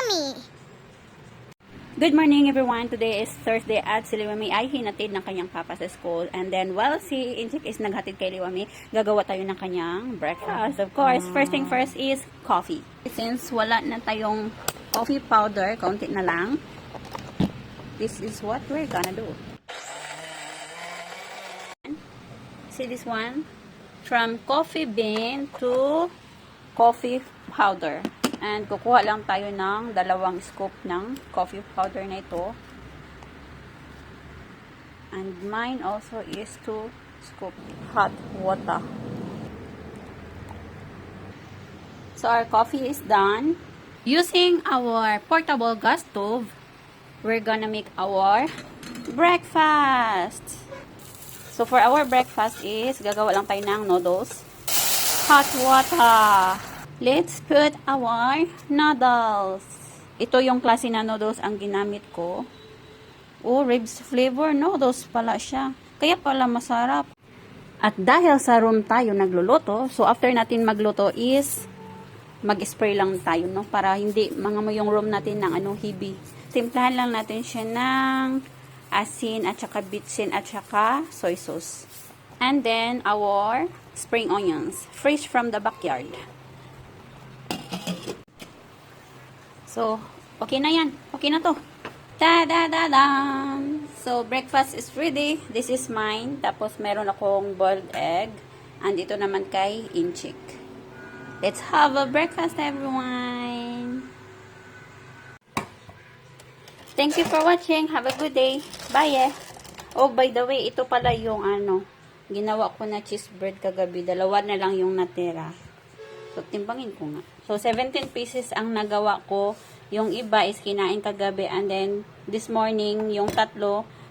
Liwami. Good morning everyone. Today is Thursday at si Liwami ay hinatid ng kanyang papa sa school. And then while si Inchik is naghatid kay Liwami, gagawa tayo ng kanyang breakfast. Of course, first thing first is coffee. Since wala na tayong coffee powder, kaunti na lang, this is what we're gonna do. See this one? From coffee bean to coffee powder. And kukuha lang tayo ng 2 scoop ng coffee powder na ito. And mine also is 2 scoop hot water. So our coffee is done. Using our portable gas stove, we're gonna make our breakfast. So for our breakfast is, gagawa lang tayo ng noodles. Hot water. Let's put our noodles. Ito yung klase na noodles ang ginamit ko. Oh, ribs flavor noodles pala siya. Kaya pala masarap. At dahil sa room tayo nagluluto, so after natin magluto is mag-spray lang tayo, no? Para hindi mangamoy yung room natin ng hibi. Timplahan lang natin siya ng asin at saka bitsin at saka soy sauce. And then our spring onions, fresh from the backyard. So, okay na yan. Okay na to. Ta-da-da-dam! So, breakfast is ready. This is mine. Tapos, meron akong boiled egg. And ito naman kay Inchik. Let's have a breakfast, everyone! Thank you for watching. Have a good day. Bye, eh. Oh, by the way, ito pala yung ginawa ko na cheese bread kagabi. 2 na lang yung natira. So, timbangin ko nga. So, 17 pieces ang nagawa ko. Yung iba is kinain kagabi. And then, this morning, yung 3,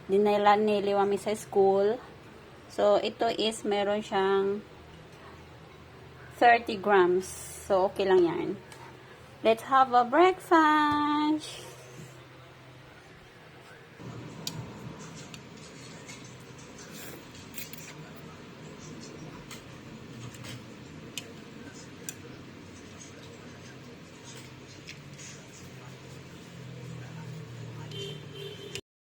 dinala ni Liwami sa school. So, ito is, meron siyang 30 grams. So, okay lang yan. Let's have a breakfast!